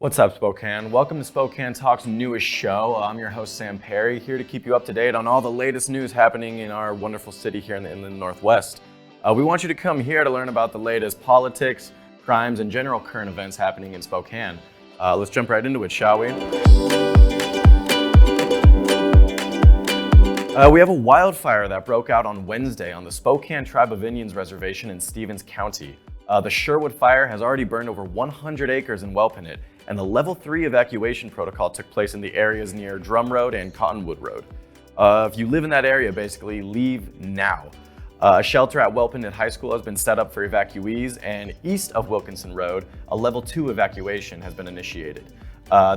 What's up, Spokane? Welcome to Spokane Talk's newest show. I'm your host, Sam Perry, here to keep you up to date on all the latest news happening in our wonderful city here in the Inland Northwest. We want you to come here to learn about the latest politics, crimes, and general current events happening in Spokane. Let's jump right into it, shall we? We have a wildfire that broke out on Wednesday on the Spokane Tribe of Indians Reservation in Stevens County. The Sherwood Fire has already burned over 100 acres in Welpinit, and the Level 3 evacuation protocol took place in the areas near Drum Road and Cottonwood Road. If you live in that area, basically leave now. A shelter at Welpinit High School has been set up for evacuees, and east of Wilkinson Road, a Level 2 evacuation has been initiated.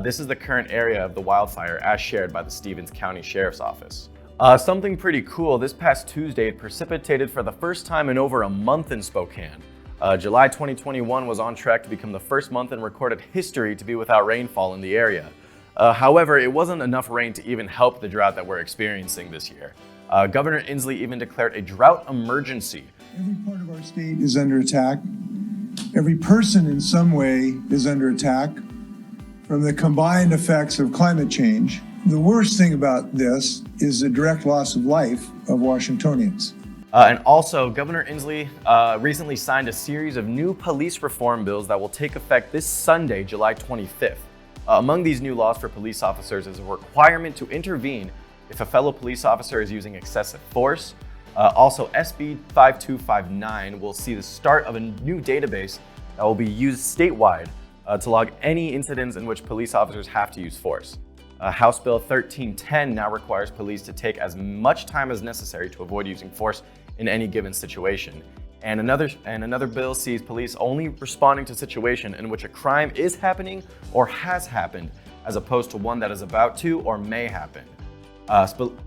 This is the current area of the wildfire as shared by the Stevens County Sheriff's Office. Something pretty cool, this past Tuesday it precipitated for the first time in over a month in Spokane. July 2021 was on track to become the first month in recorded history to be without rainfall in the area. However, it wasn't enough rain to even help the drought that we're experiencing this year. Governor Inslee even declared a drought emergency. Every part of our state is under attack. Every person in some way is under attack from the combined effects of climate change. The worst thing about this is the direct loss of life of Washingtonians. And also, Governor Inslee recently signed a series of new police reform bills that will take effect this Sunday, July 25th. Among these new laws for police officers is a requirement to intervene if a fellow police officer is using excessive force. Also, SB 5259 will see the start of a new database that will be used statewide to log any incidents in which police officers have to use force. House Bill 1310 now requires police to take as much time as necessary to avoid using force in any given situation. And another bill sees police only responding to a situation in which a crime is happening or has happened, as opposed to one that is about to or may happen.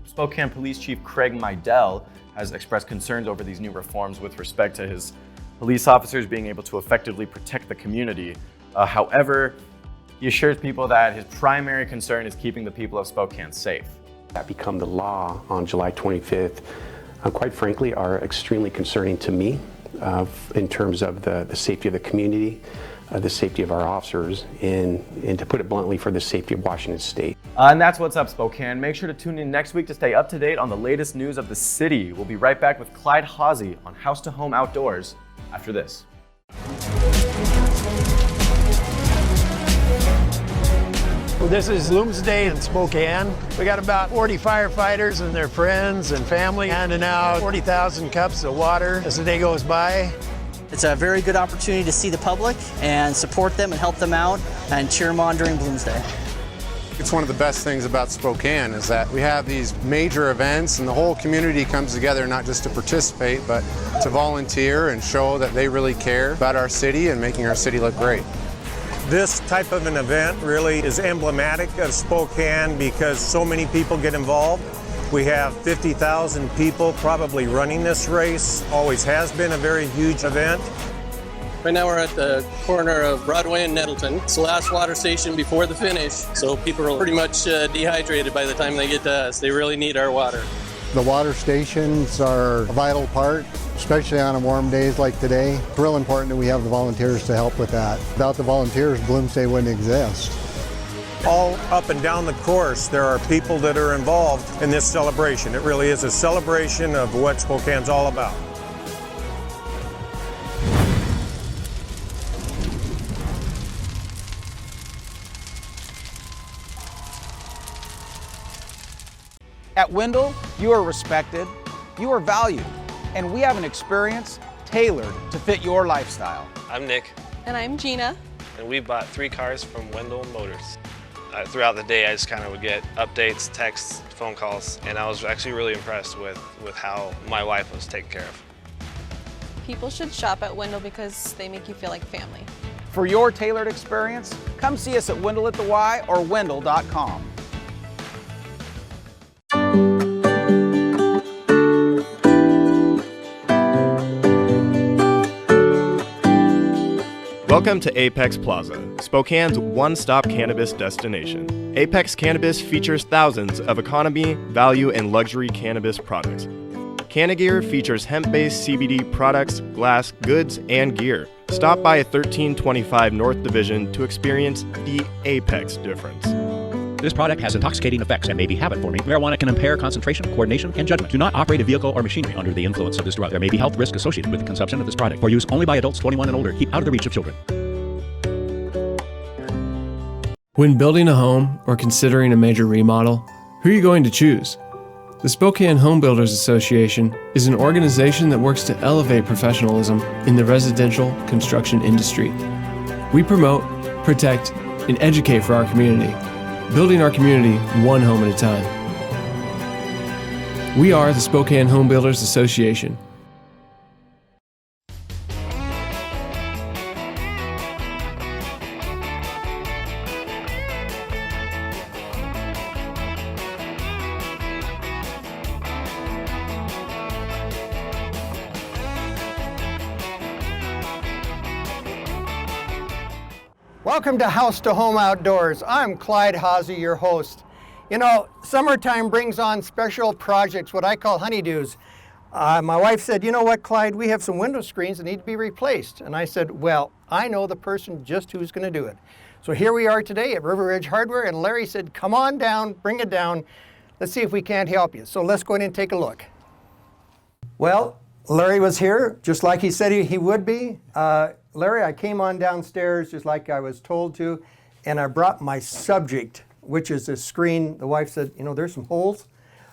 Spokane Police Chief Craig Meidel has expressed concerns over these new reforms with respect to his police officers being able to effectively protect the community. However, he assures people that his primary concern is keeping the people of Spokane safe. That become the law on July 25th, quite frankly, are extremely concerning to me in terms of the safety of the community, the safety of our officers, and to put it bluntly, for the safety of Washington State. And that's what's up, Spokane. Make sure to tune in next week to stay up to date on the latest news of the city. We'll be right back with Clyde Hawsey on House to Home Outdoors after this. This is Bloomsday in Spokane. We got about 40 firefighters and their friends and family handing out 40,000 cups of water as the day goes by. It's a very good opportunity to see the public and support them and help them out and cheer them on during Bloomsday. It's one of the best things about Spokane is that we have these major events and the whole community comes together not just to participate but to volunteer and show that they really care about our city and making our city look great. This type of an event really is emblematic of Spokane because so many people get involved. We have 50,000 people probably running this race. Always has been a very huge event. Right now we're at the corner of Broadway and Nettleton. It's the last water station before the finish, so people are pretty much dehydrated by the time they get to us. They really need our water. The water stations are a vital part, especially on warm days like today. It's real important that we have the volunteers to help with that. Without the volunteers, Bloomsday wouldn't exist. All up and down the course, there are people that are involved in this celebration. It really is a celebration of what Spokane's all about. At Wendell, you are respected, you are valued, and we have an experience tailored to fit your lifestyle. I'm Nick. And I'm Gina. And we bought 3 cars from Wendell Motors. Throughout the day, I just kind of would get updates, texts, phone calls, and I was actually really impressed with how my wife was taken care of. People should shop at Wendell because they make you feel like family. For your tailored experience, come see us at Wendell at the Y or Wendell.com. Welcome to Apex Plaza, Spokane's one-stop cannabis destination. Apex Cannabis features thousands of economy, value, and luxury cannabis products. Cannagear features hemp-based CBD products, glass, goods, and gear. Stop by 1325 North Division to experience the apex difference. This product has intoxicating effects and may be habit-forming. Marijuana can impair concentration, coordination, and judgment. Do not operate a vehicle or machinery under the influence of this drug. There may be health risk associated with the consumption of this product. For use only by adults 21 and older. Keep out of the reach of children. When building a home or considering a major remodel, who are you going to choose? The Spokane Home Builders Association is an organization that works to elevate professionalism in the residential construction industry. We promote, protect, and educate for our community, building our community one home at a time. We are the Spokane Home Builders Association. Welcome to House to Home Outdoors. I'm Clyde Haase, your host. You know, summertime brings on special projects, what I call honeydews. My wife said, you know what, Clyde, we have some window screens that need to be replaced. And I said, well, I know the person just who's going to do it. So here we are today at River Ridge Hardware, and Larry said, come on down, bring it down. Let's see if we can't help you. So let's go in and take a look. Well, Larry was here, just like he said he would be. Larry, I came on downstairs just like I was told to, and I brought my subject, which is a screen. The wife said, you know, there's some holes.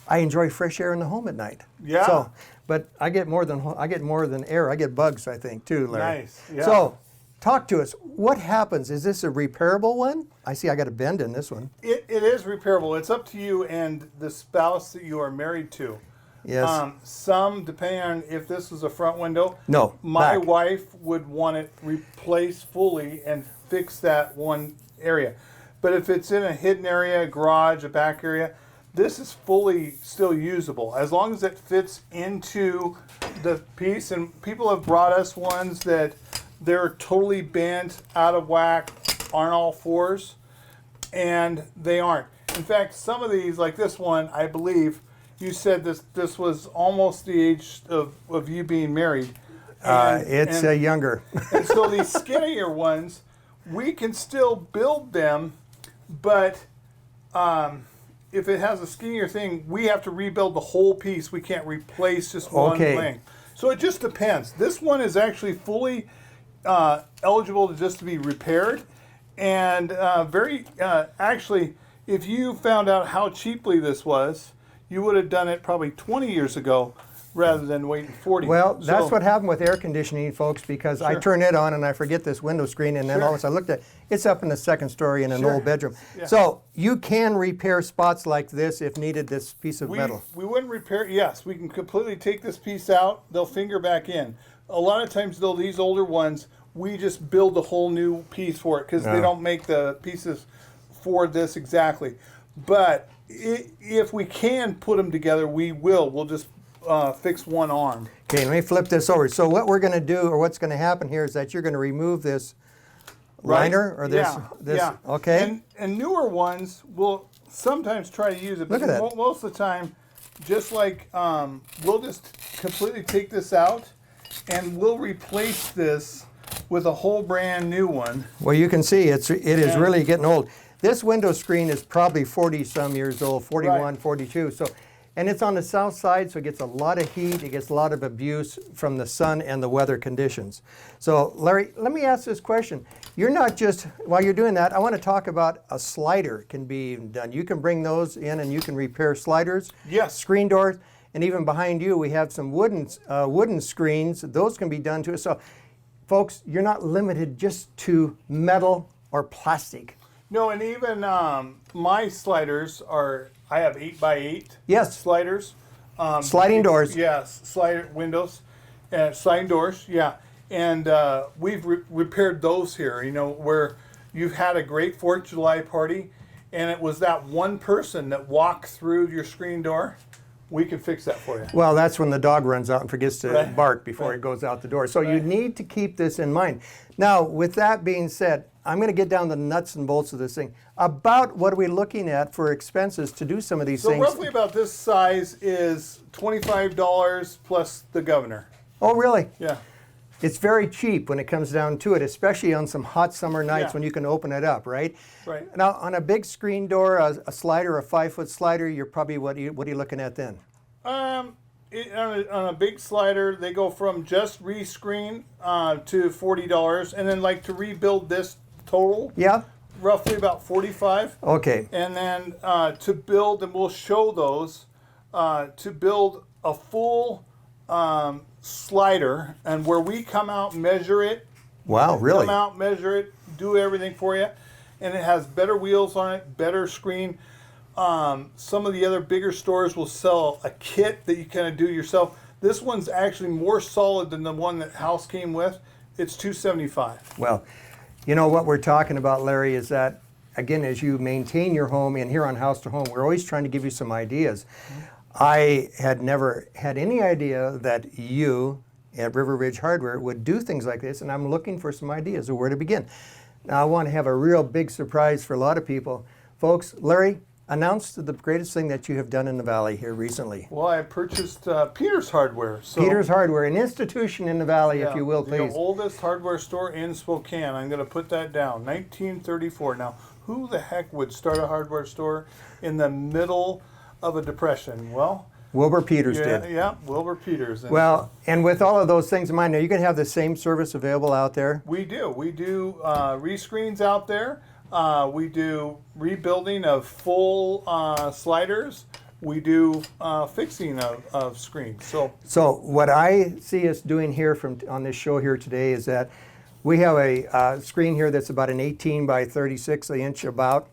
I enjoy fresh air in the home at night. Yeah. So, but I get more than air. I get bugs, I think, too, Larry. Nice. Yeah. So, talk to us. What happens? Is this a repairable one? I see I got a bend in this one. It is repairable. It's up to you and the spouse that you are married to. Yes. Some, depending on if this was a front window. No. My back. wife would want it replaced fully and fix that one area. But if it's in a hidden area, a garage, a back area, this is fully still usable as long as it fits into the piece. And people have brought us ones that they're totally bent, out of whack, aren't all fours, and they aren't. In fact, some of these, like this one, I believe, you said this was almost the age of you being married. It's younger. And so these skinnier ones, we can still build them, but if it has a skinnier thing, we have to rebuild the whole piece. We can't replace just one thing. So it just depends. This one is actually fully eligible to be repaired, and actually, if you found out how cheaply this was, you would have done it probably 20 years ago rather than waiting 40. Well, that's what happened with air conditioning, folks, because I turn it on and I forget this window screen, and then all of a sudden I looked at it, it's up in the second story in an old bedroom. Yeah. So you can repair spots like this if needed, this piece of metal. We wouldn't repair, yes, we can completely take this piece out, they'll finger back in. A lot of times, though, these older ones, we just build a whole new piece for it because they don't make the pieces for this exactly. But if we can put them together, we will. We'll just fix one arm. Okay, let me flip this over. So what we're going to do, or what's going to happen here, is that you're going to remove this liner, or this. Okay. And newer ones will sometimes try to use it. But look at that. Most of the time, just like we'll just completely take this out, and we'll replace this with a whole brand new one. Well, you can see it is really getting old. This window screen is probably 40-some years old, 41, 42. So, and it's on the south side, so it gets a lot of heat. It gets a lot of abuse from the sun and the weather conditions. So, Larry, let me ask this question. You're not just, while you're doing that, I want to talk about a slider can be done. You can bring those in and you can repair sliders, screen doors, and even behind you we have some wooden screens. Those can be done too. So, folks, you're not limited just to metal or plastic. No, and even my sliders are, I have 8x8 sliders. Sliding doors. Yes, slider windows, sliding doors, yeah. And we've repaired those here, you know, where you've had a great 4th of July party, and it was that one person that walked through your screen door. We can fix that for you. Well, that's when the dog runs out and forgets to bark before it goes out the door. So you need to keep this in mind. Now, with that being said, I'm going to get down the nuts and bolts of this thing. About what are we looking at for expenses to do some of these things? So roughly about this size is $25 plus the governor. Oh, really? Yeah. it's very cheap when it comes down to it, especially on some hot summer nights Yeah. when you can open it up, right? Right. Now, on a big screen door, a slider, a 5-foot slider, you're probably, what are you looking at then? On a big slider, they go from just rescreen to $40, and then like to rebuild this total, Yeah. roughly about $45. Okay. And then to build, and we'll show those, to build a full slider, and where we come out, measure it. Wow, really? Come out, measure it, do everything for you, and it has better wheels on it, better screen. Some of the other bigger stores will sell a kit that you kind of do yourself. This one's actually more solid than the one that House came with. It's $275. Well, you know what we're talking about, Larry, is that, again, as you maintain your home, and here on House to Home, we're always trying to give you some ideas. I had never had any idea that you at River Ridge Hardware would do things like this, and I'm looking for some ideas of where to begin. Now, I want to have a real big surprise for a lot of people. Folks, Larry, announce the greatest thing that you have done in the Valley here recently. Well, I purchased Peter's Hardware. So, Peter's Hardware, an institution in the Valley, if you will, please. The oldest hardware store in Spokane. I'm going to put that down. 1934. Now, who the heck would start a hardware store in the middle of a depression? Well, Wilbur Peters did. Yeah, Wilbur Peters. Well, and with all of those things in mind, now you can have the same service available out there. We do. We do rescreens out there. We do rebuilding of full sliders. We do fixing of screens. So what I see us doing here on this show here today is that we have a screen here that's about an 18 by 36 inch about,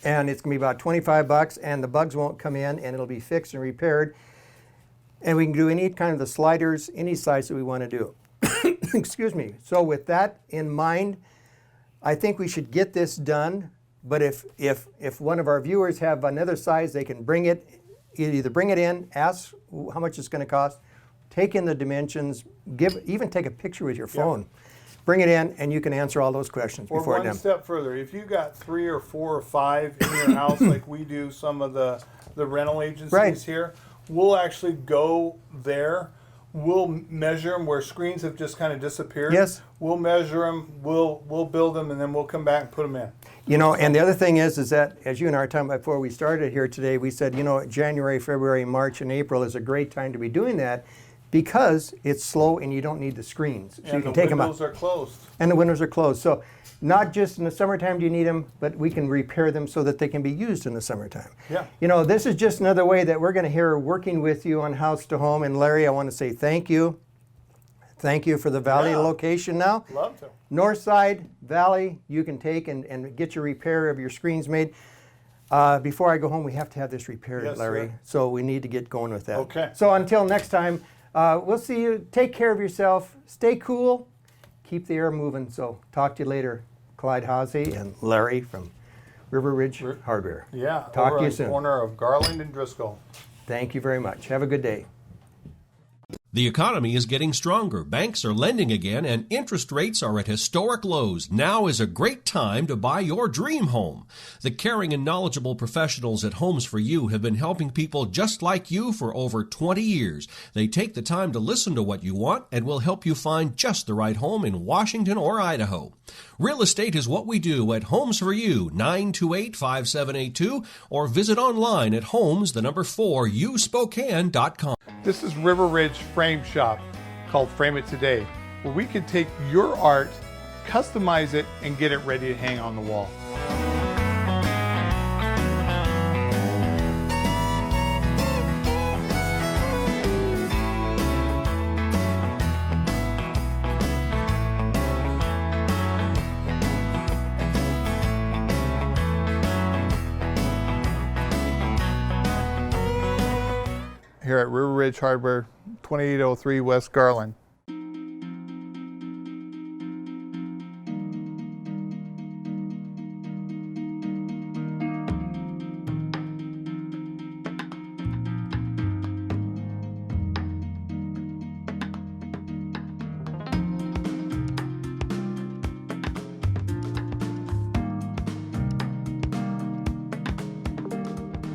and it's going to be about $25, and the bugs won't come in, and it'll be fixed and repaired. And we can do any kind of the sliders, any size that we want to do. Excuse me. So with that in mind, I think we should get this done. But if one of our viewers have another size, they can bring it, either bring it in, ask how much it's going to cost, take in the dimensions, even take a picture with your phone. Bring it in, and you can answer all those questions Or before one step further, if you got 3 or 4 or 5 in your house, like we do some of the rental agencies here, we'll actually go there. We'll measure them where screens have just kind of disappeared. Yes. We'll measure them, we'll build them, and then we'll come back and put them in. You know, and the other thing is that, as you and I were talking about before we started here today, we said, you know, January, February, March, and April is a great time to be doing that because it's slow and you don't need the screens. So you can take them out. And the windows are closed. And the windows are closed. So not just in the summertime do you need them, but we can repair them so that they can be used in the summertime. Yeah. You know, this is just another way that we're going to hear working with you on House to Home. And Larry, I want to say thank you. Thank you for the Valley location now. Love to. North side, Valley, you can take and get your repair of your screens made. Before I go home, we have to have this repaired, Yes, Larry. sir. So we need to get going with that. Okay. So until next time, we'll see you. Take care of yourself. Stay cool. Keep the air moving. So talk to you later. Clyde Haase and Larry from River Ridge Hardware. Yeah. Talk over to you on soon. the corner of Garland and Driscoll. Thank you very much. Have a good day. The economy is getting stronger, banks are lending again, and interest rates are at historic lows. Now is a great time to buy your dream home. The caring and knowledgeable professionals at Homes for You have been helping people just like you for over 20 years. They take the time to listen to what you want and will help you find just the right home in Washington or Idaho. Real estate is what we do at Homes for You, 928-5782, or visit online at homes4uspokane.com. This is River Ridge Frame Shop, called Frame It Today, where we can take your art, customize it, and get it ready to hang on the wall. Here at River Ridge Hardware, 2803 West Garland.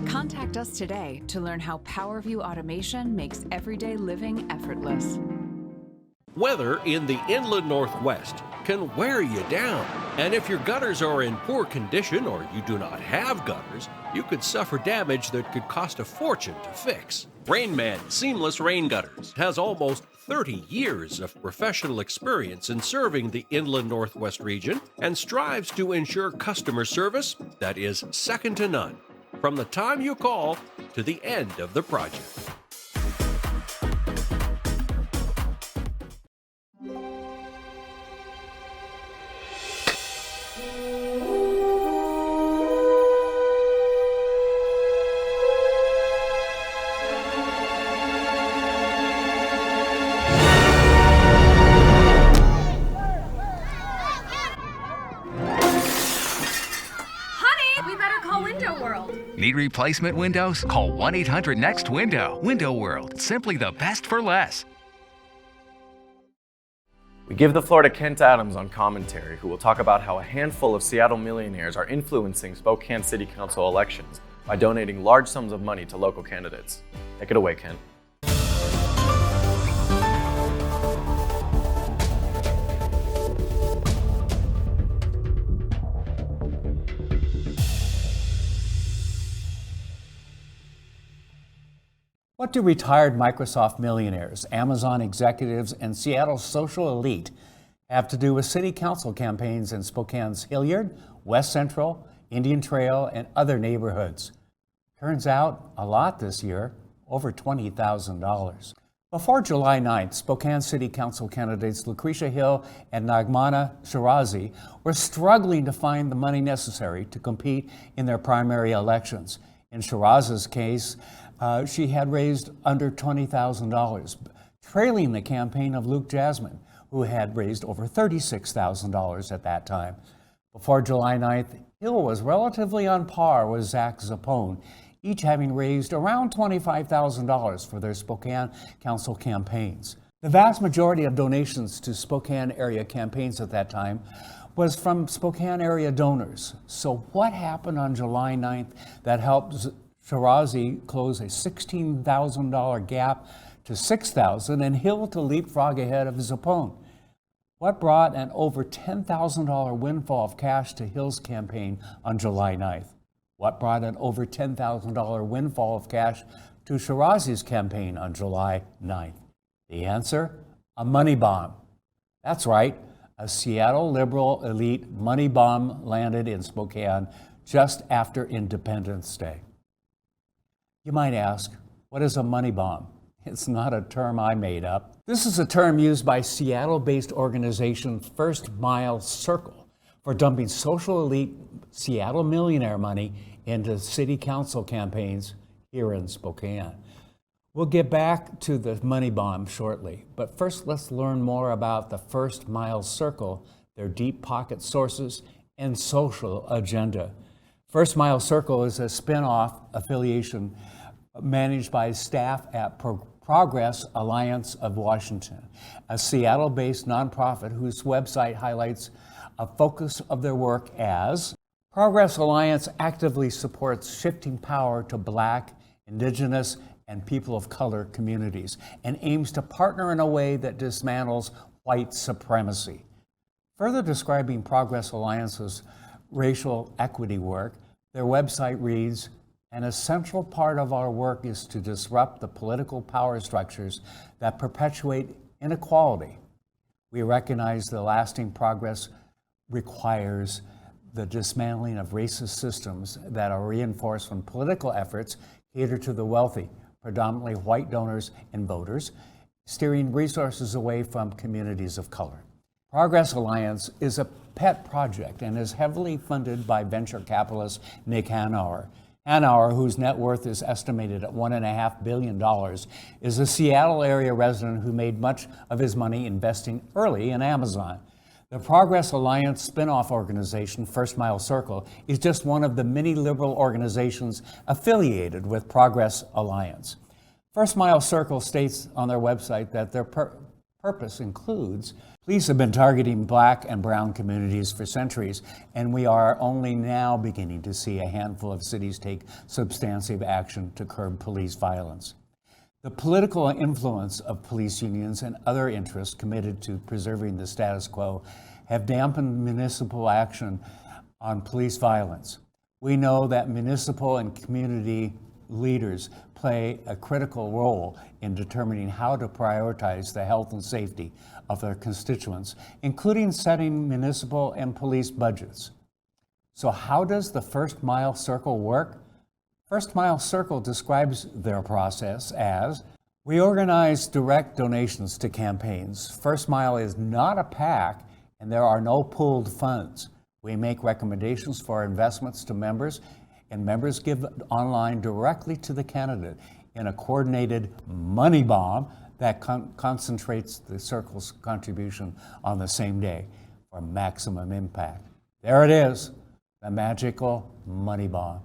Contact us today to learn how PowerView automation makes everyday living effortless. Weather in the inland Northwest can wear you down. And if your gutters are in poor condition or you do not have gutters, you could suffer damage that could cost a fortune to fix. Rainman Seamless Rain Gutters has almost 30 years of professional experience in serving the inland Northwest region and strives to ensure customer service that is second to none, from the time you call to the end of the project. Need replacement windows? Call 1-800-NEXT-WINDOW. Window World. Simply the best for less. We give the floor to Kent Adams on commentary, who will talk about how a handful of Seattle millionaires are influencing Spokane City Council elections by donating large sums of money to local candidates. Take it away, Kent. What do retired Microsoft millionaires, Amazon executives, and Seattle's social elite have to do with city council campaigns in Spokane's Hilliard, West Central, Indian Trail, and other neighborhoods? Turns out a lot this year, over $20,000. Before July 9th, Spokane City Council candidates Lucretia Hill and Nagmana Shirazi were struggling to find the money necessary to compete in their primary elections. In Shirazi's case, she had raised under $20,000, trailing the campaign of Luke Jasmine, who had raised over $36,000 at that time. Before July 9th, Hill was relatively on par with Zach Zappone, each having raised around $25,000 for their Spokane Council campaigns. The vast majority of donations to Spokane area campaigns at that time was from Spokane area donors. So what happened on July 9th that helped Shirazi close a $16,000 gap to $6,000 and Hill to leapfrog ahead of his opponent? What brought an over $10,000 windfall of cash to Hill's campaign on July 9th? What brought an over $10,000 windfall of cash to Shirazi's campaign on July 9th? The answer? A money bomb. That's right, a Seattle liberal elite money bomb landed in Spokane just after Independence Day. You might ask, what is a money bomb? It's not a term I made up. This is a term used by Seattle-based organization First Mile Circle for dumping social elite Seattle millionaire money into city council campaigns here in Spokane. We'll get back to the money bomb shortly, but first let's learn more about the First Mile Circle, their deep pocket sources, and social agenda. First Mile Circle is a spin-off affiliation managed by staff at Progress Alliance of Washington, a Seattle-based nonprofit whose website highlights a focus of their work as Progress Alliance actively supports shifting power to Black, Indigenous, and people of color communities and aims to partner in a way that dismantles white supremacy. Further describing Progress Alliance's racial equity work, their website reads, "An essential part of our work is to disrupt the political power structures that perpetuate inequality. We recognize the lasting progress requires the dismantling of racist systems that are reinforced when political efforts cater to the wealthy, predominantly white donors and voters, steering resources away from communities of color." Progress Alliance is a pet project and is heavily funded by venture capitalist Nick Hanauer. Hanauer, whose net worth is estimated at $1.5 billion, is a Seattle area resident who made much of his money investing early in Amazon. The Progress Alliance spin-off organization, First Mile Circle, is just one of the many liberal organizations affiliated with Progress Alliance. First Mile Circle states on their website that their purpose includes, police have been targeting Black and brown communities for centuries, and we are only now beginning to see a handful of cities take substantive action to curb police violence. The political influence of police unions and other interests committed to preserving the status quo have dampened municipal action on police violence. We know that municipal and community leaders play a critical role in determining how to prioritize the health and safety of their constituents, including setting municipal and police budgets. So how does the First Mile Circle work? First Mile Circle describes their process as: we organize direct donations to campaigns. First Mile is not a PAC, and there are no pooled funds. We make recommendations for investments to members, and members give online directly to the candidate in a coordinated money bomb that concentrates the Circle's contribution on the same day for maximum impact. There it is, the magical money bomb.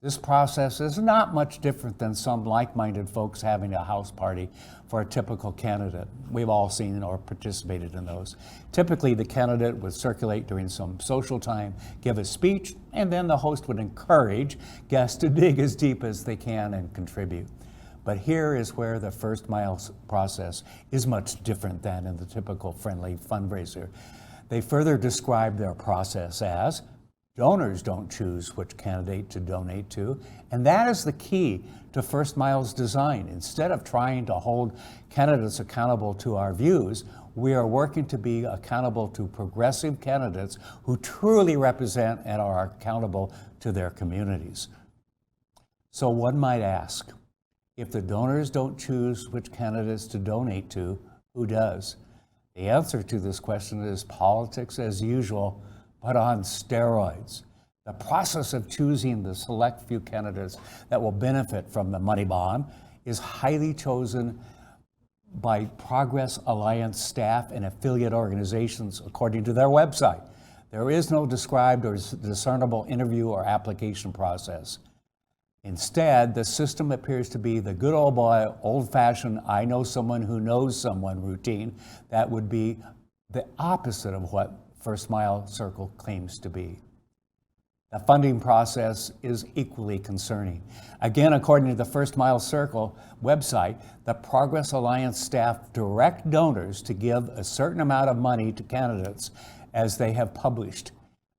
This process is not much different than some like-minded folks having a house party for a typical candidate. We've all seen or participated in those. Typically, the candidate would circulate during some social time, give a speech, and then the host would encourage guests to dig as deep as they can and contribute. But here is where the First Mile process is much different than in the typical friendly fundraiser. They further describe their process as: donors don't choose which candidate to donate to, and that is the key to First Mile's design. Instead of trying to hold candidates accountable to our views, we are working to be accountable to progressive candidates who truly represent and are accountable to their communities. So one might ask, if the donors don't choose which candidates to donate to, who does? The answer to this question is politics as usual, but on steroids. The process of choosing the select few candidates that will benefit from the money bomb is highly chosen by Progress Alliance staff and affiliate organizations according to their website. There is no described or discernible interview or application process. Instead, the system appears to be the good old boy, old-fashioned, I know someone who knows someone routine that would be the opposite of what First Mile Circle claims to be. The funding process is equally concerning. Again, according to the First Mile Circle website, the Progress Alliance staff direct donors to give a certain amount of money to candidates as they have published,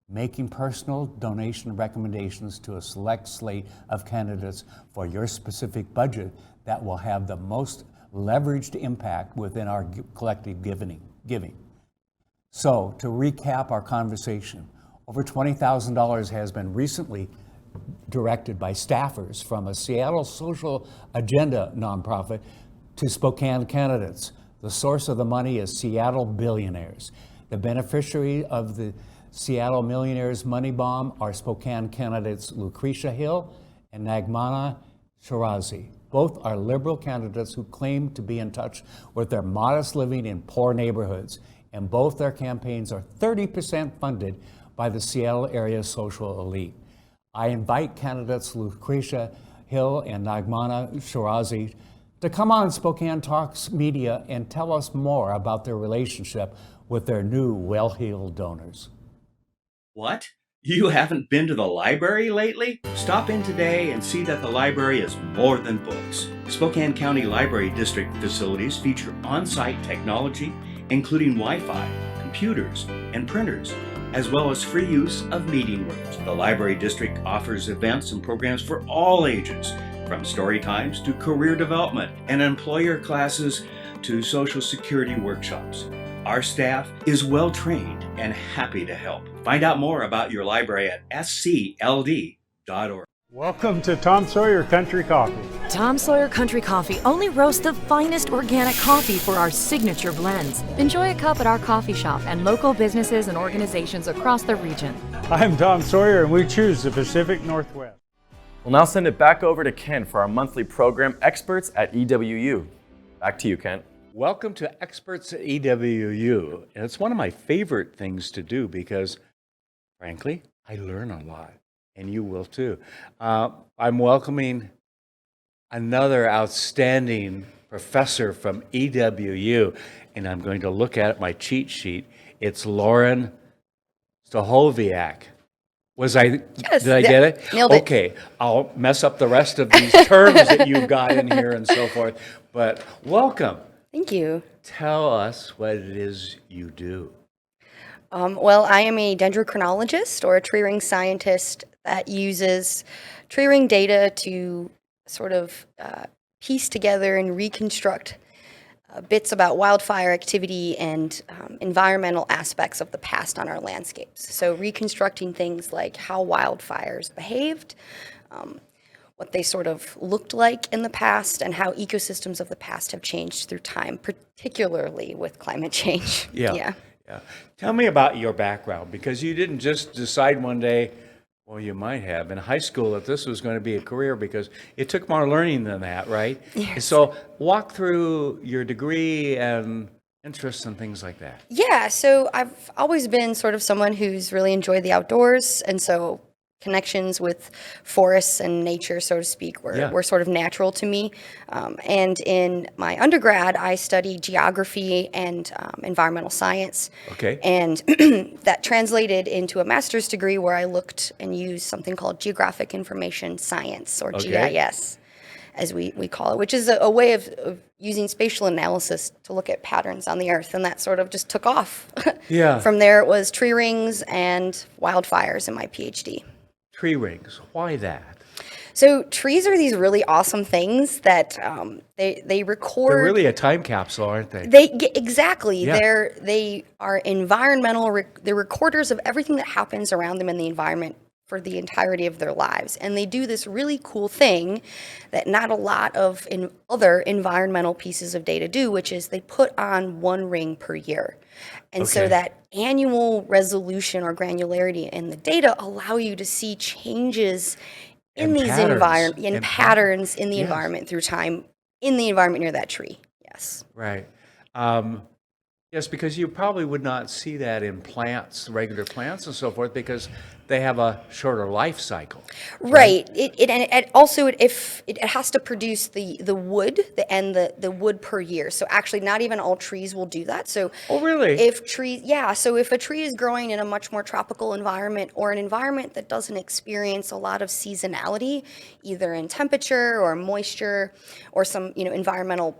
making personal donation recommendations to a select slate of candidates for your specific budget that will have the most leveraged impact within our collective giving. So, to recap our conversation, over $20,000 has been recently directed by staffers from a Seattle social agenda nonprofit to Spokane candidates. The source of the money is Seattle billionaires. The beneficiary of the Seattle Millionaires Money Bomb are Spokane candidates Lucretia Hill and Nagmana Shirazi. Both are liberal candidates who claim to be in touch with their modest living in poor neighborhoods, and both their campaigns are 30% funded by the Seattle area social elite. I invite candidates Lucretia Hill and Nagmana Shirazi to come on Spokane Talks Media and tell us more about their relationship with their new well-heeled donors. What? You haven't been to the library lately? Stop in today and see that the library is more than books. Spokane County Library District facilities feature on-site technology, including Wi-Fi, computers, and printers, as well as free use of meeting rooms. The Library District offers events and programs for all ages, from story times to career development and employer classes to Social Security workshops. Our staff is well trained and happy to help. Find out more about your library at scld.org. Welcome to Tom Sawyer Country Coffee. Tom Sawyer Country Coffee only roasts the finest organic coffee for our signature blends. Enjoy a cup at our coffee shop and local businesses and organizations across the region. I'm Tom Sawyer, and we choose the Pacific Northwest. We'll now send it back over to Ken for our monthly program, Experts at EWU. Back to you, Ken. Welcome to Experts at EWU. And it's one of my favorite things to do because, frankly, I learn a lot. And you will too. I'm welcoming another outstanding professor from EWU, and I'm going to look at my cheat sheet. It's Lauren Stachowiak. Yes, Did I yeah, get it? nailed it. Okay, I'll mess up the rest of these terms that you've got in here and so forth. But welcome. Thank you. Tell us what it is you do. Well, I am a dendrochronologist or a tree ring scientist that uses tree ring data to sort of piece together and reconstruct bits about wildfire activity and environmental aspects of the past on our landscapes. So reconstructing things like how wildfires behaved, what they sort of looked like in the past, and how ecosystems of the past have changed through time, particularly with climate change. Yeah. Tell me about your background, because you didn't just decide one day, well, you might have in high school, that this was going to be a career, because it took more learning than that, right? Yes. So walk through your degree and interests and things like that. Yeah, so I've always been sort of someone who's really enjoyed the outdoors, and so connections with forests and nature, so to speak, were sort of natural to me. And in my undergrad, I studied geography and environmental science. Okay. And that translated into a master's degree where I looked and used something called Geographic Information Science, or GIS, as we call it, which is a way of using spatial analysis to look at patterns on the earth. And that sort of just took off. Yeah. From there, it was tree rings and wildfires in my PhD. Tree rings, why that? So trees are these really awesome things that they record. They're really a time capsule, aren't they? Exactly. Yeah. They are environmental. They're recorders of everything that happens around them in the environment for the entirety of their lives, and they do this really cool thing that not a lot of other environmental pieces of data do, which is they put on one ring per year. And so that annual resolution or granularity in the data allow you to see changes in these patterns in the environment through time, in the environment near that tree. Yes. Right. Yes, because you probably would not see that in plants, regular plants and so forth, because they have a shorter life cycle. Right. It also if it has to produce the wood the wood per year. So actually, not even all trees will do that. So really? So if a tree is growing in a much more tropical environment, or an environment that doesn't experience a lot of seasonality, either in temperature or moisture, or some environmental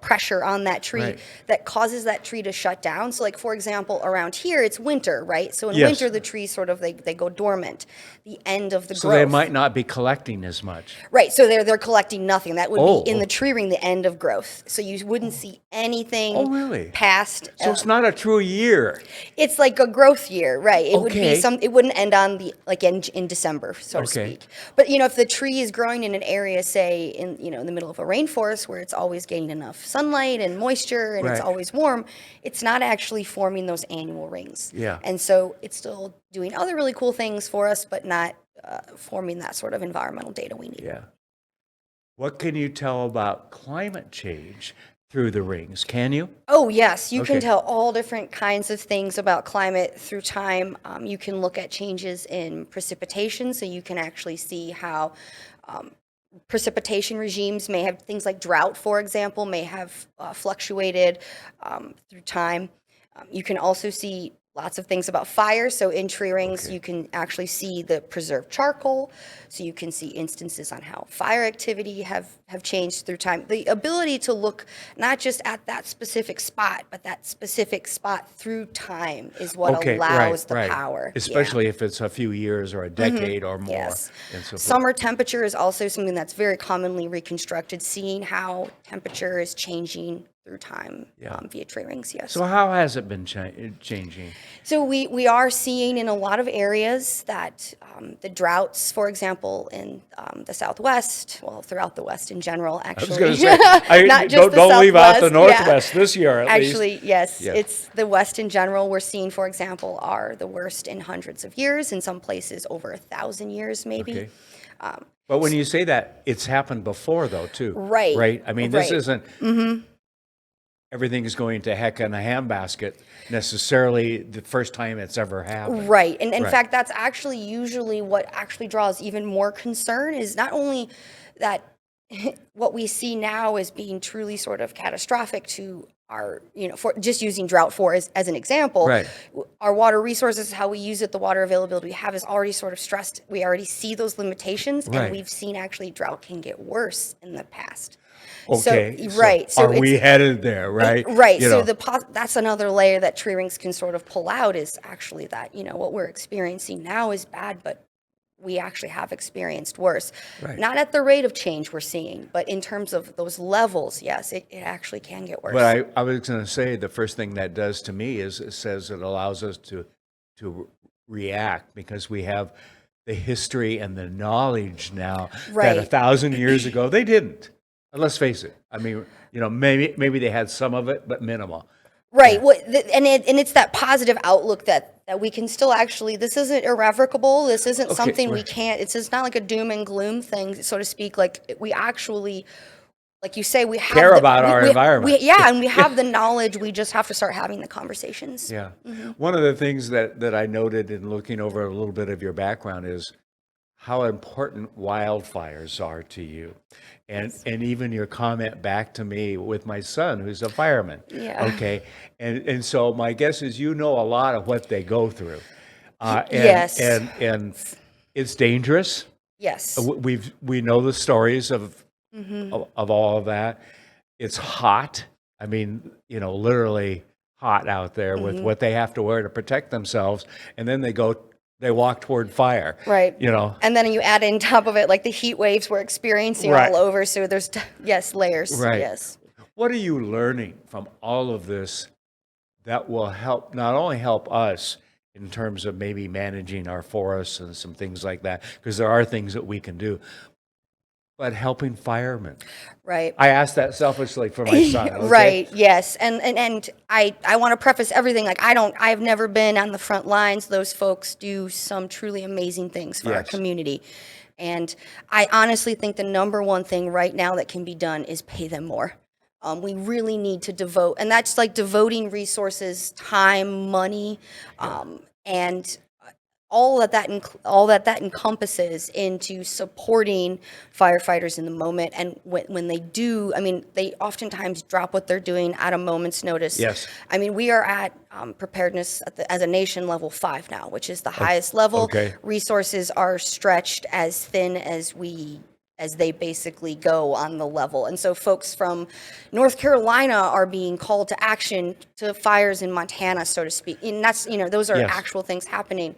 pressure on that tree that causes that tree to shut down. So like, for example, around here, it's winter, right? So in winter, the trees sort of, they go dormant, the end of the growth. So they might not be collecting as much. Right, so they're collecting nothing. That would be in the tree ring, the end of growth. So you wouldn't see anything past. So it's not a true year. It's like a growth year, right? It would be it wouldn't end on in December, so to speak. But if the tree is growing in an area, say in the middle of a rainforest where it's always getting enough sunlight and moisture and it's always warm, it's not actually forming those annual rings. Yeah. And so it's still doing other really cool things for us, but not forming that sort of environmental data we need. Yeah. What can you tell about climate change through the rings? Can you? Oh, yes. You can tell all different kinds of things about climate through time. You can look at changes in precipitation, so you can actually see how precipitation regimes may have things like drought, for example, may have fluctuated through time. You can also see lots of things about fire. So in tree rings, you can actually see the preserved charcoal. So you can see instances on how fire activity have changed through time. The ability to look not just at that specific spot, but that specific spot through time is what allows the power. Especially if it's a few years or a decade or more. Yes. And so forth. Summer temperature is also something that's very commonly reconstructed, seeing how temperature is changing through time via tree rings, yes. So how has it been changing? So we are seeing in a lot of areas that the droughts, for example, in the Southwest, well, throughout the West in general, actually. I was going to say, not just don't leave out the Southwest, Northwest this year, at least. Actually, yes, it's the West in general. We're seeing, for example, are the worst in hundreds of years, in some places over 1,000 years, maybe. But when you say that, it's happened before, though, too. Right. Right? I mean, this isn't... Everything is going to heck in a handbasket necessarily the first time it's ever happened. Right. And in fact, that's actually usually what actually draws even more concern, is not only that what we see now as being truly sort of catastrophic to our, for just using drought as an example, Right. Our water resources, how we use it, the water availability we have is already sort of stressed. We already see those limitations, Right. and we've seen actually drought can get worse in the past. Okay. So, right. So are we it's- headed there, right? Right. You So know. that's another layer that tree rings can sort of pull out is actually that, what we're experiencing now is bad, but we actually have experienced worse. Right. Not at the rate of change we're seeing, but in terms of those levels, yes, it actually can get worse. But I was going to say the first thing that does to me is it says it allows us to react because we have the history and the knowledge now Right. that 1,000 years ago they didn't. And let's face it. I mean, maybe they had some of it, but minimal. Right. And it's that positive outlook that we can still actually, this isn't irrevocable. This isn't Okay, something we right. can't, it's not like a doom and gloom thing, so to speak. Like we actually, like you say, we have Care about our environment. And we have the knowledge. We just have to start having the conversations. Yeah. Mhm. One of the things that I noted in looking over a little bit of your background is how important wildfires are to you. And even your comment back to me with my son, who's a fireman. Yeah. Okay. And so my guess is a lot of what they go through. Yes. And it's dangerous. Yes. We know the stories of Mhm. of all of that. It's hot. I mean, literally hot out there with Mhm. what they have to wear to protect themselves. And then they walk toward fire. Right. And then you add in top of it, like the heat waves we're experiencing Right. all over. So there's, yes, layers. Right. Yes. What are you learning from all of this that will help, not only help us in terms of maybe managing our forests and some things like that, because there are things that we can do, but helping firemen? Right. I asked that selfishly for my son. Okay? Right. Yes. And I want to preface everything. Like I've never been on the front lines. Those folks do some truly amazing things for our Yes. community. And I honestly think the number one thing right now that can be done is pay them more. We really need to devote, and that's like devoting resources, time, money, and all that encompasses into supporting firefighters in the moment. And when they do, I mean, they oftentimes drop what they're doing at a moment's notice. Yes. I mean, we are at preparedness as a nation level 5 now, which is the highest level. Okay. Resources are stretched as thin as they basically go on the level. And so folks from North Carolina are being called to action to fires in Montana, so to speak. And that's, those are Yes. actual things happening.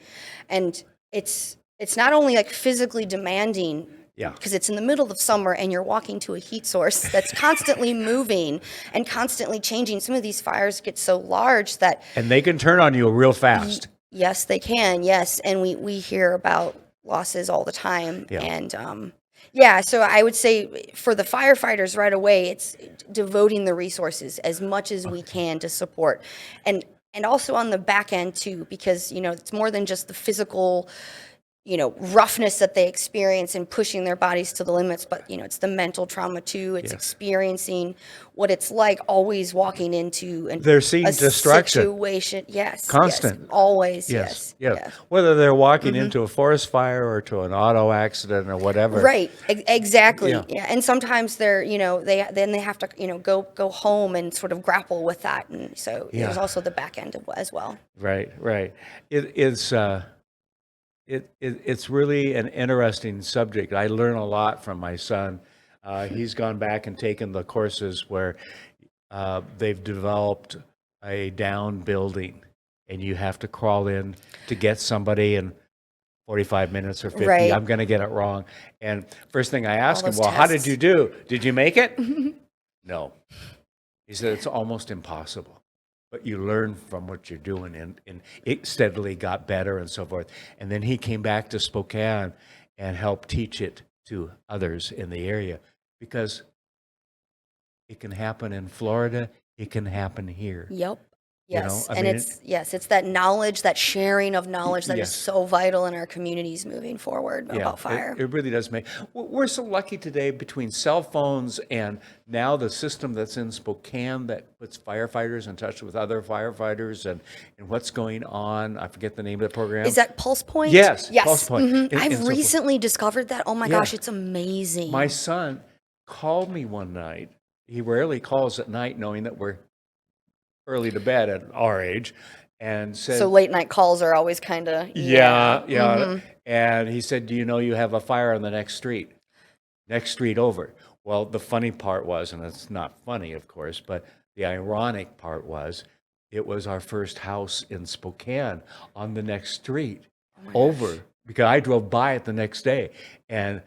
And it's not only like physically demanding, Yeah. because it's in the middle of summer and you're walking to a heat source that's constantly moving and constantly changing. Some of these fires get so large that And they can turn on you real fast. yes, they can. Yes. And we hear about losses all the time. Yeah. And yeah, so I would say for the firefighters right away, it's devoting the resources as much as we can to support. And also on the back end too, because, it's more than just the physical, roughness that they experience in pushing their bodies to the limits, but, it's the mental trauma too. It's Yes. experiencing what it's like always walking into They're seeing a destruction. situation. Yes. Constant. Yes, always. Yes. Yes. Yeah. Whether they're walking Mhm. into a forest fire or to an auto accident or whatever. Right. Exactly. Yeah. Yeah. And sometimes they're, they have to, go home and sort of grapple with that. And so Yeah. there's also the back end as well. Right. It's really an interesting subject. I learn a lot from my son. He's gone back and taken the courses where they've developed a down building, and you have to crawl in to get somebody in 45 minutes or 50. Right. I'm going to get it wrong. And first thing I asked him, those well, how did tests. you do? Did you make it? No. He said, it's almost impossible. But you learn from what you're doing, and it steadily got better and so forth. And then he came back to Spokane and helped teach it to others in the area, because it can happen in Florida, it can happen here. Yep. You know, Yes. I And mean, it's that knowledge, that sharing of knowledge that is Yes. so vital in our communities moving forward about fire. It really does make. We're so lucky today between cell phones and now the system that's in Spokane that puts firefighters in touch with other firefighters and what's going on. I forget the name of the program. Is that Pulse Point? Yes, Yes. Pulse Point. Mhm. And I've so forth. recently discovered that. Oh my Yeah. gosh, it's amazing. My son called me one night. He rarely calls at night, knowing that we're early to bed at our age, and said, So late night calls are always kind of, yeah, yeah. Mhm. And he said, do you know you have a fire on the next street over? Well, the funny part was, and it's not funny, of course, but the ironic part was, it was our first house in Spokane on the next street over, because I drove by it the next day, and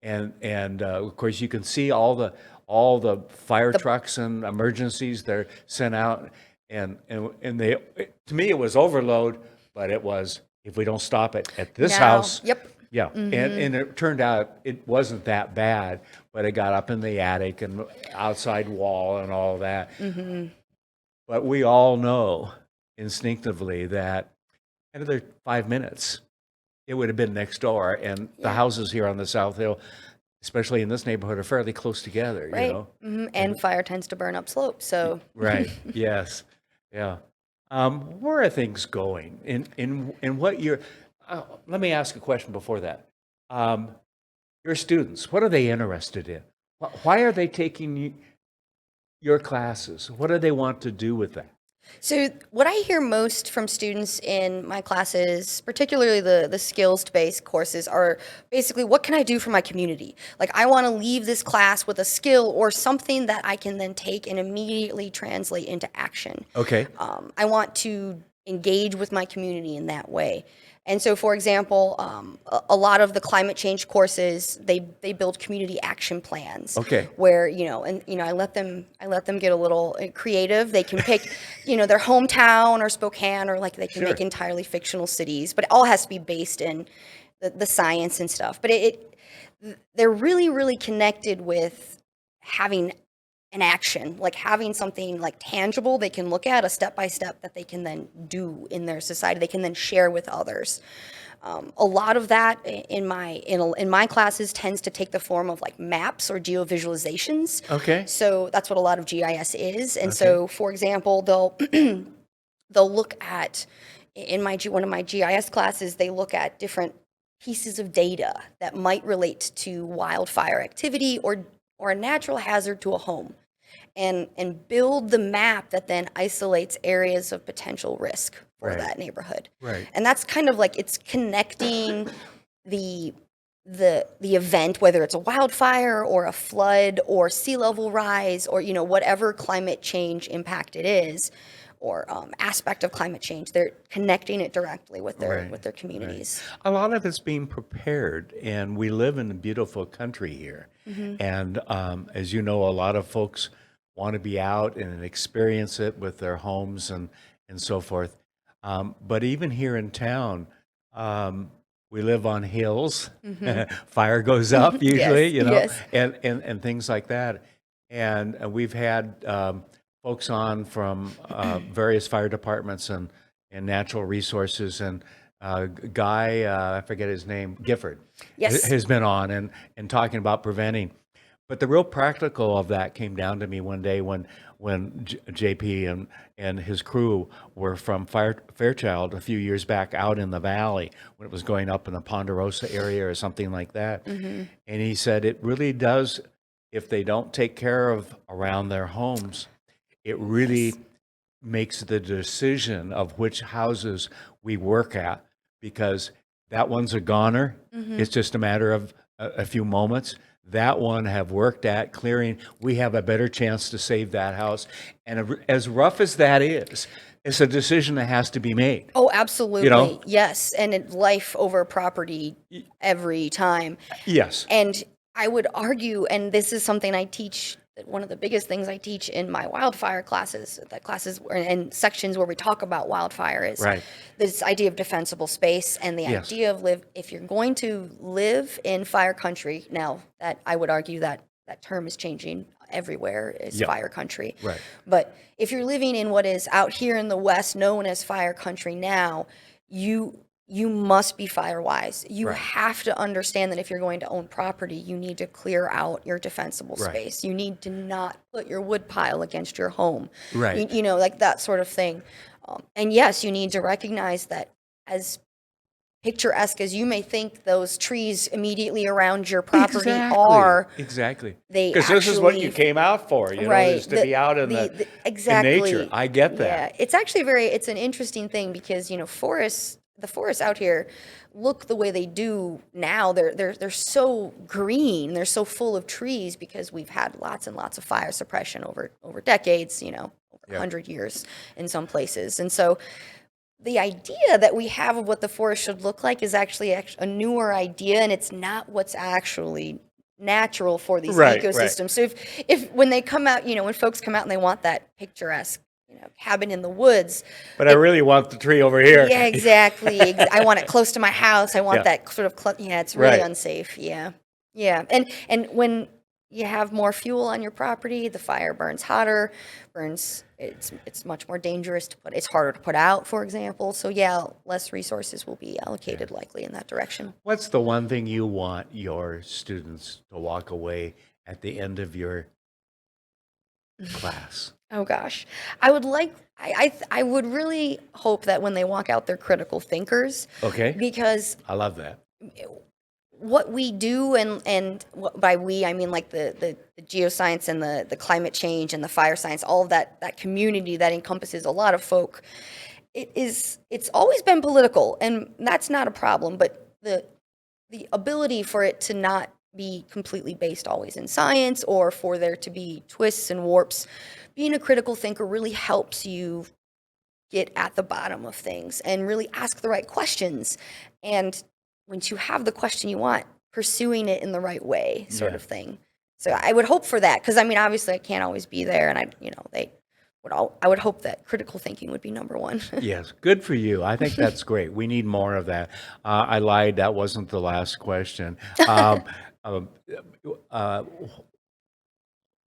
of course you can see all the fire trucks and emergencies they're sent out, and they, to me it was overload, but it was, if we don't stop it at this house. Yep. Yeah, and it turned out it wasn't that bad, but it got up in the attic and outside wall and all that. Mhm. But we all know instinctively that another 5 minutes, it would have been next door. And the houses here on the South Hill, especially in this neighborhood, are fairly close together, Right. you know? And fire tends to burn up slope, so. Right, yes, yeah. Where are things going? In what year? Let me ask a question before that. Your students, what are they interested in? Why are they taking your classes? What do they want to do with that? So what I hear most from students in my classes, particularly the skills-based courses, are basically, what can I do for my community? Like, I want to leave this class with a skill or something that I can then take and immediately translate into action. Okay. I want to engage with my community in that way. And so, for example, a lot of the climate change courses, they build community action plans. Okay. Where, I let them get a little creative. They can pick, their hometown or Spokane, or like they can make entirely fictional cities, but it all has to be based in the science and stuff. But they're really, really connected with having an action, like having something like tangible they can look at, a step-by-step that they can then do in their society, they can then share with others. A lot of that in my classes tends to take the form of like maps or geovisualizations. Okay. So that's what a lot of GIS is. And so, for example, they'll look at, one of my GIS classes, they look at different pieces of data that might relate to wildfire activity or a natural hazard to a home, and build the map that then isolates areas of potential risk for that neighborhood. Right. And that's kind of like, it's connecting the event, whether it's a wildfire or a flood or sea level rise or, whatever climate change impact it is, or aspect of climate change. They're connecting it directly with their communities. Right. A lot of it's being prepared, and we live in a beautiful country here. Mhm. And as you know, a lot of folks want to be out and experience it with their homes and so forth. But even here in town, we live on hills. Mhm. Fire goes up usually, Yes. and things like that. And we've had folks on from various fire departments and natural resources, and Guy, I forget his name, Gifford, Yes. has been on and talking about preventing. But the real practical of that came down to me one day when JP and his crew were from Fairchild a few years back out in the valley when it was going up in the Ponderosa area or something like that. Mhm. And he said it really does, if they don't take care of around their homes, it really makes the decision of which houses we work at, because that one's a goner. Mhm. It's just a matter of a few moments. That one have worked at clearing, we have a better chance to save that house. And as rough as that is, it's a decision that has to be made. Oh, absolutely. You know? Yes. And it's life over property every time. Yes. And I would argue, and this is something I teach, one of the biggest things I teach in my wildfire classes, and sections where we talk about wildfire, is Right. this idea of defensible space and the Yes. idea of if you're going to live in fire country, now that I would argue that term is changing everywhere, is Yep. fire country. Right. But if you're living in what is out here in the West known as fire country now, you must be fire wise. You Right. have to understand that if you're going to own property, you need to clear out your defensible Right. space. You need to not put your wood pile against your home. Right. Like that sort of thing. And yes, you need to recognize that as picturesque as you may think those trees immediately around your property Exactly. are. Exactly. They Because this is what you actually- came out for, you know, Right. is to be out in the exactly. in nature. I get that. Yeah, it's actually it's an interesting thing because, you know, the forests out here look the way they do now. They're so green, they're so full of trees because we've had lots and lots of fire suppression over decades, you know, over 100 years in some places. And so the idea that we have of what the forest should look like is actually a newer idea, and it's not what's actually natural for these Right, ecosystems. So if when they come out, you know, when folks come out and they want that picturesque, you know, cabin in the woods. But I really want the tree over here. Yeah, exactly. I want it close to my house. I want that sort of, it's really Right. unsafe. Yeah. Yeah. And when you have more fuel on your property, the fire burns hotter, it's much more dangerous to it's harder to put out, for example. So yeah, less resources will be allocated likely in that direction. What's the one thing you want your students to walk away at the end of your class? Oh gosh, I would I would really hope that when they walk out, they're critical thinkers. Okay. Because I love that. what we do, and by we, I mean like the geoscience and the climate change and the fire science, all of that community that encompasses a lot of folk, it's always been political, and that's not a problem, but the ability for it to not be completely based always in science, or for there to be twists and warps, being a critical thinker really helps you get at the bottom of things and really ask the right questions. And once you have the question you want, pursuing it in the right way, sort of thing. So I would hope for that, because I mean, obviously I can't always be there, and I would hope that critical thinking would be number one. Yes, good for you. I think that's great. We need more of that. I lied. That wasn't the last question.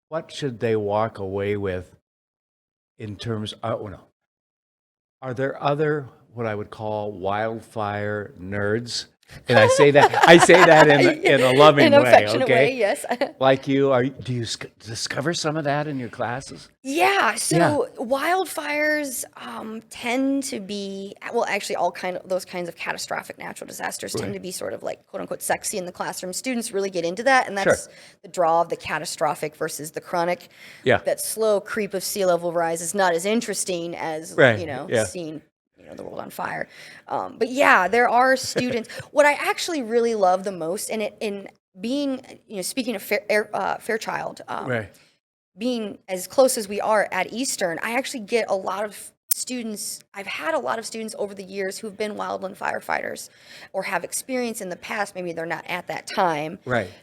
What should they walk away with in terms? Are there other what I would call wildfire nerds? And I say that in a loving in an way, affectionate okay? way, yes. Like you, do you discover some of that in your classes? Yeah, so wildfires tend to be, well, actually those kinds of catastrophic natural disasters tend to be sort of like quote unquote sexy in the classroom. Students really get into that, and that's the draw of the catastrophic versus the chronic. Yeah. That slow creep of sea level rise is not as interesting as, seeing the world on fire. But yeah, there are students. What I actually really love the most, and in being, speaking of Fairchild, being as close as we are at Eastern, I actually get a lot of students. I've had a lot of students over the years who've been wildland firefighters or have experience in the past. Maybe they're not at that time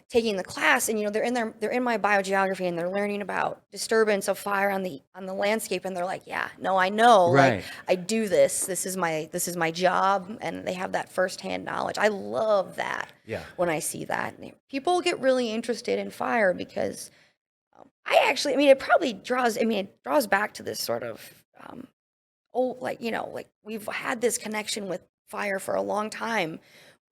taking the class, and they're in my biogeography, and they're learning about disturbance of fire on the landscape, and they're like, yeah, no, I know, like I do this. This is my job, and they have that firsthand knowledge. I love that. Yeah. When I see that, people get really interested in fire because it probably draws back to this sort of we've had this connection with fire for a long time.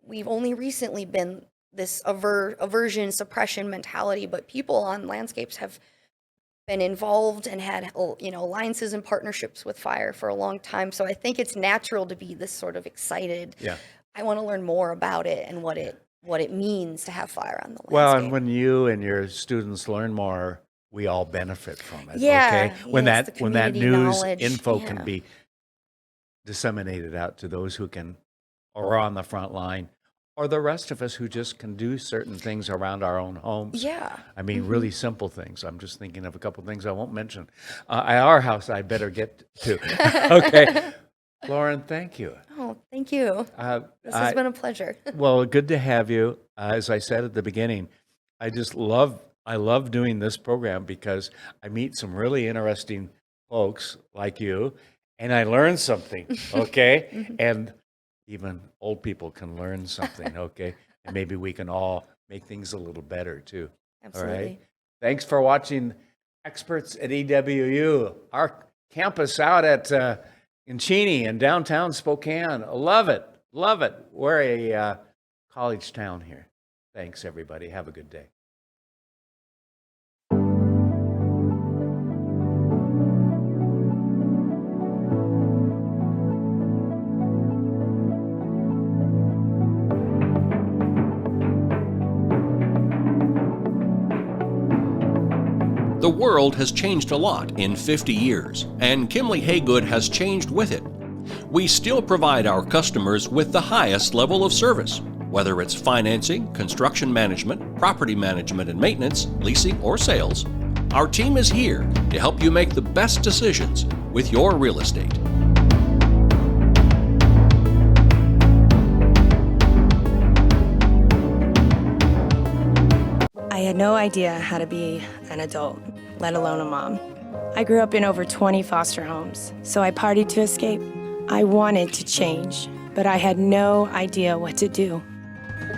We've only recently been this aversion, suppression mentality, but people on landscapes have been involved and had alliances and partnerships with fire for a long time. So I think it's natural to be this sort of excited. Yeah. I want to learn more about it and what it means to have fire on the landscape. Well, and when you and your students learn more, we all benefit from it. Yeah. Okay. When that news knowledge, info can be disseminated out to those who can, or on the front line, or the rest of us who just can do certain things around our own homes. Yeah. I mean, really simple things. I'm just thinking of a couple things I won't mention. At our house, I better get to. Okay. Lauren, thank you. Oh, thank you. This has been a pleasure. Well, good to have you. As I said at the beginning, I love doing this program because I meet some really interesting folks like you, and I learn something, okay? And even old people can learn something, okay? And maybe we can all make things a little better too. Absolutely. All right? Thanks for watching Experts at EWU, our campus out at in Cheney in downtown Spokane. Love it. We're a college town here. Thanks, everybody. Have a good day. The world has changed a lot in 50 years, and Kimley Haygood has changed with it. We still provide our customers with the highest level of service, whether it's financing, construction management, property management and maintenance, leasing, or sales. Our team is here to help you make the best decisions with your real estate. I had no idea how to be an adult, let alone a mom. I grew up in over 20 foster homes, so I partied to escape. I wanted to change, but I had no idea what to do.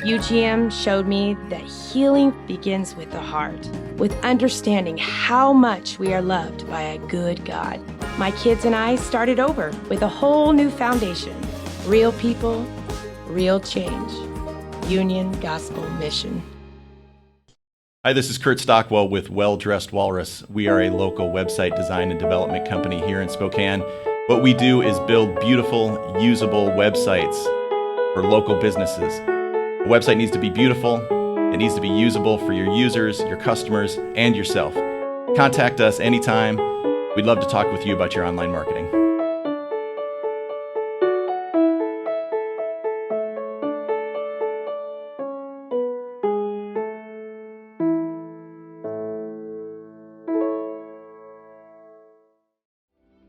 UGM showed me that healing begins with the heart, with understanding how much we are loved by a good God. My kids and I started over with a whole new foundation. Real people, real change. Union Gospel Mission. Hi, this is Kurt Stockwell with Well Dressed Walrus. We are a local website design and development company here in Spokane. What we do is build beautiful, usable websites for local businesses. A website needs to be beautiful, it needs to be usable for your users, your customers, and yourself. Contact us anytime. We'd love to talk with you about your online marketing.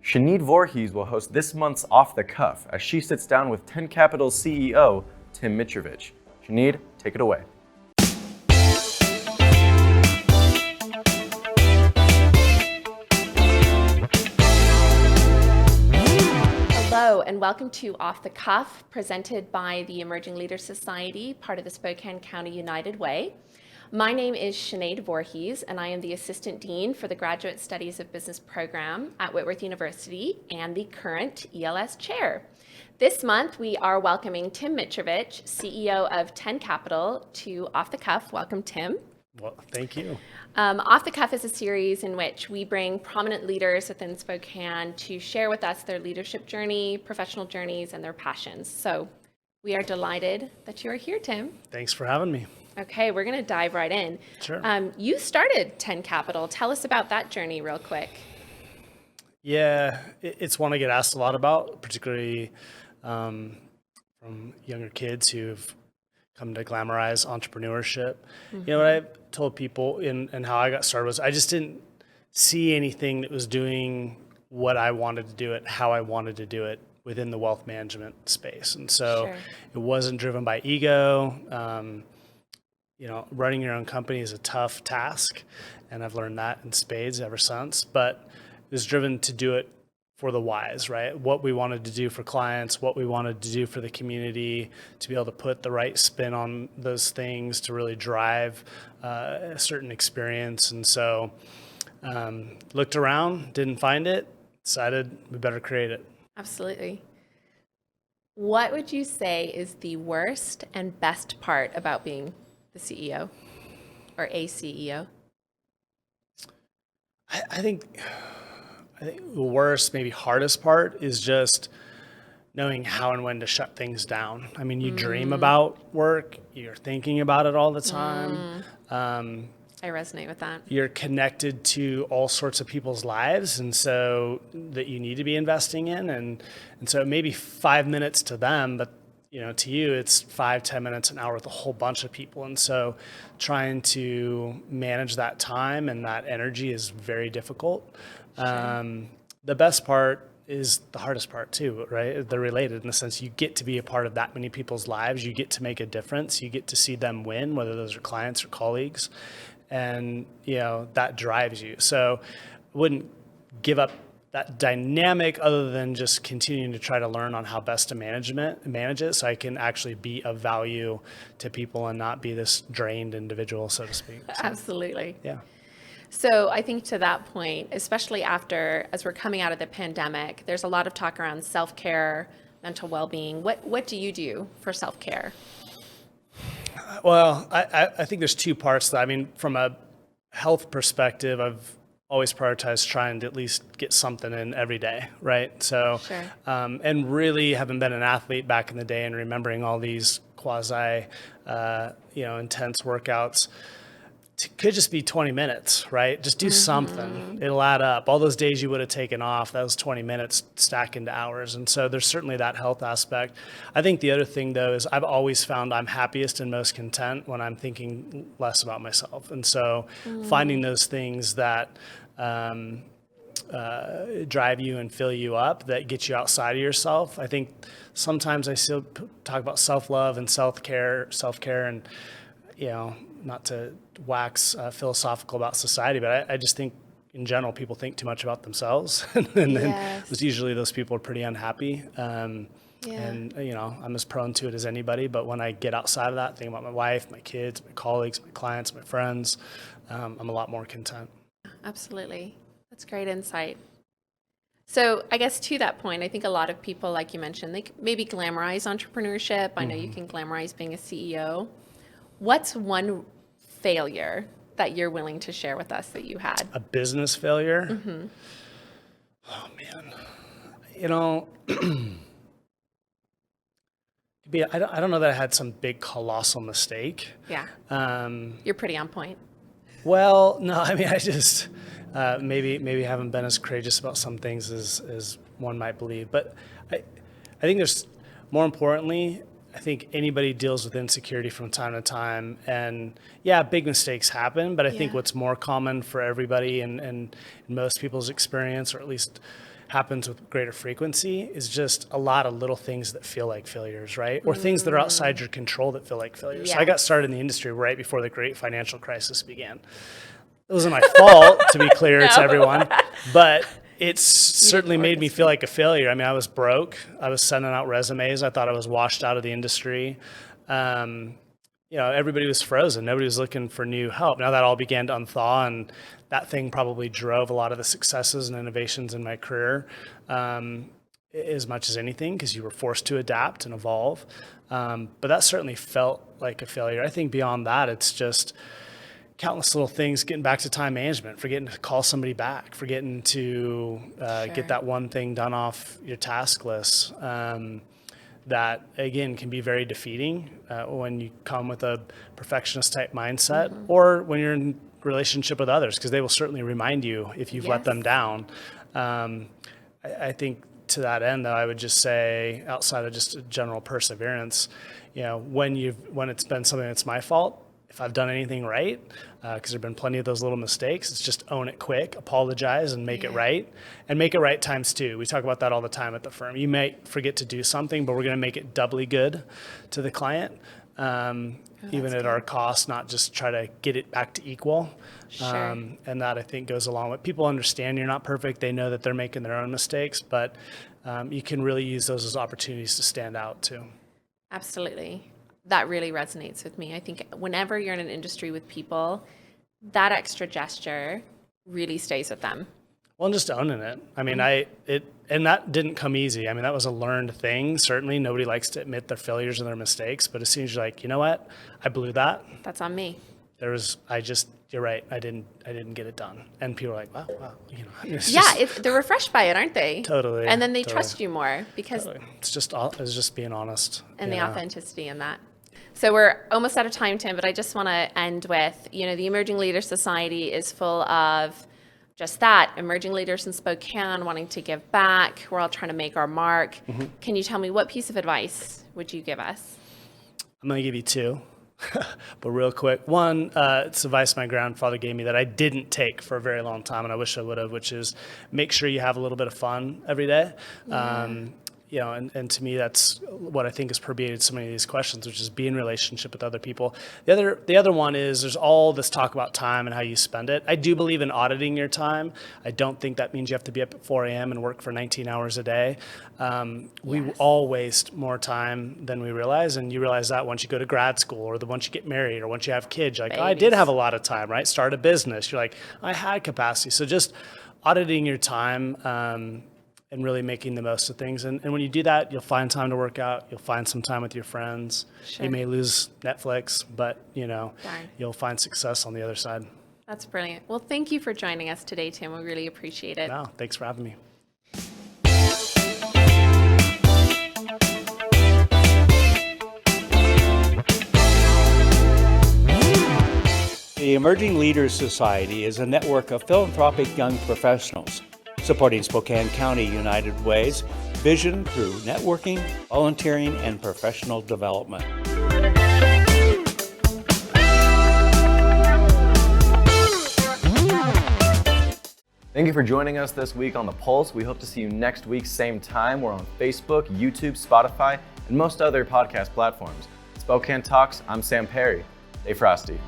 Sinead Voorhees will host this month's Off the Cuff as she sits down with 10 Capital's CEO, Tim Mitrovich. Sinead, take it away. Hello and welcome to Off the Cuff, presented by the Emerging Leaders Society, part of the Spokane County United Way. My name is Sinead Voorhees, and I am the Assistant Dean for the Graduate Studies of Business program at Whitworth University and the current ELS Chair. This month, we are welcoming Tim Mitrovich, CEO of 10 Capital, to Off the Cuff. Welcome, Tim. Well, thank you. Off the Cuff is a series in which we bring prominent leaders within Spokane to share with us their leadership journey, professional journeys, and their passions. So we are delighted that you are here, Tim. Thanks for having me. Okay, we're going to dive right in. Sure. You started 10 Capital. Tell us about that journey real quick. Yeah, it's one I get asked a lot about, particularly from younger kids who've come to glamorize entrepreneurship. Mm-hmm. You know, what I've told people and how I got started was I just didn't see anything that was doing what I wanted to do it, how I wanted to do it within the wealth management space. And so It wasn't driven by ego. You know, running your own company is a tough task, and I've learned that in spades ever since, but it was driven to do it for the whys, right? What we wanted to do for clients, what we wanted to do for the community, to be able to put the right spin on those things to really drive a certain experience. And so looked around, didn't find it, decided we better create it. Absolutely. What would you say is the worst and best part about being the CEO or a CEO? I think the worst, maybe hardest part is just knowing how and when to shut things down. I mean, you dream about work, you're thinking about it all the time. I resonate with that. You're connected to all sorts of people's lives, and so that you need to be investing in. And so it may be 5 minutes to them, but you know, to you, it's 5-10 minutes, an hour with a whole bunch of people. And so trying to manage that time and that energy is very difficult. Sure. The best part is the hardest part too, right? They're related in the sense you get to be a part of that many people's lives. You get to make a difference. You get to see them win, whether those are clients or colleagues. And, you know, that drives you. So I wouldn't give up that dynamic other than just continuing to try to learn on how best to manage it so I can actually be of value to people and not be this drained individual, so to speak. So, absolutely. Yeah. So I think to that point, especially as we're coming out of the pandemic, there's a lot of talk around self-care, mental well-being. What do you do for self-care? Well, I think there's two parts to that. I mean, from a health perspective, I've always prioritize trying to at least get something in every day, right? So, and really having been an athlete back in the day and remembering all these quasi, intense workouts, could just be 20 minutes, right? Just do something. It'll add up. All those days you would have taken off, that was 20 minutes stack into hours. And so there's certainly that health aspect. I think the other thing, though, is I've always found I'm happiest and most content when I'm thinking less about myself. And so finding those things that drive you and fill you up, that get you outside of yourself. I think sometimes I still talk about self-love and self-care, and, not to wax philosophical about society, but I just think in general, people think too much about themselves. And then usually those people are pretty unhappy. And, I'm as prone to it as anybody. But when I get outside of that, think about my wife, my kids, my colleagues, my clients, my friends, I'm a lot more content. Absolutely. That's great insight. So I guess to that point, I think a lot of people, like you mentioned, they maybe glamorize entrepreneurship. I know you can glamorize being a CEO. What's one failure that you're willing to share with us that you had? A business failure? Oh, man. I don't know that I had some big colossal mistake. Yeah. You're pretty on point. Well, no, I mean, I just maybe haven't been as courageous about some things as one might believe. But I think there's, more importantly, I think anybody deals with insecurity from time to time. And yeah, big mistakes happen, but I think what's more common for everybody and in most people's experience, or at least happens with greater frequency, is just a lot of little things that feel like failures, right? Or things that are outside your control that feel like failures. So I got started in the industry right before the great financial crisis began. It wasn't my fault, to be clear to everyone, but it's certainly made me feel like a failure. I mean, I was broke. I was sending out resumes. I thought I was washed out of the industry. Everybody was frozen. Nobody was looking for new help. Now that all began to unthaw, and that thing probably drove a lot of the successes and innovations in my career, as much as anything, because you were forced to adapt and evolve. But that certainly felt like a failure. I think beyond that, it's just countless little things, getting back to time management, forgetting to call somebody back, forgetting to get that one thing done off your task list. That, again, can be very defeating when you come with a perfectionist type mindset, or when you're in relationship with others, because they will certainly remind you if you've let them down. I think to that end, though, I would just say, outside of just a general perseverance, when it's been something that's my fault, if I've done anything right, because there have been plenty of those little mistakes, it's just own it quick, apologize, and make it right. And make it right times two. We talk about that all the time at the firm. You may forget to do something, but we're going to make it doubly good to the client, even at our cost, not just try to get it back to equal. And that, I think, goes along with people understand you're not perfect. They know that they're making their own mistakes, but you can really use those as opportunities to stand out too. Absolutely. That really resonates with me. I think whenever you're in an industry with people, that extra gesture really stays with them. Well, and just owning it. I mean, and that didn't come easy. I mean, that was a learned thing. Certainly, nobody likes to admit their failures and their mistakes. But as soon as you're like, you know what, I blew that. That's on me. You're right. I didn't get it done. And people are like, wow. They're refreshed by it, aren't they? Totally. And then they trust you more because it's just being honest. And the authenticity in that. So we're almost out of time, Tim, but I just want to end with, the Emerging Leaders Society is full of just that, emerging leaders in Spokane wanting to give back. We're all trying to make our mark. Can you tell me, what piece of advice would you give us? I'm going to give you two, but real quick. One, it's advice my grandfather gave me that I didn't take for a very long time, and I wish I would have, which is make sure you have a little bit of fun every day. And to me, that's what I think has permeated so many of these questions, which is be in relationship with other people. The other one is there's all this talk about time and how you spend it. I do believe in auditing your time. I don't think that means you have to be up at 4 a.m. and work for 19 hours a day. We all waste more time than we realize, and you realize that once you go to grad school, or once you get married, or once you have kids. You're like, I did have a lot of time, right? Start a business. You're like, I had capacity. So just auditing your time, and really making the most of things. And when you do that, you'll find time to work out. You'll find some time with your friends. You may lose Netflix, but you'll find success on the other side. That's brilliant. Well, thank you for joining us today, Tim. We really appreciate it. No, thanks for having me. The Emerging Leaders Society is a network of philanthropic young professionals supporting Spokane County United Way's vision through networking, volunteering, and professional development. Thank you for joining us this week on The Pulse. We hope to see you next week, same time. We're on Facebook, YouTube, Spotify, and most other podcast platforms. Spokane Talks, I'm Sam Perry. Stay frosty.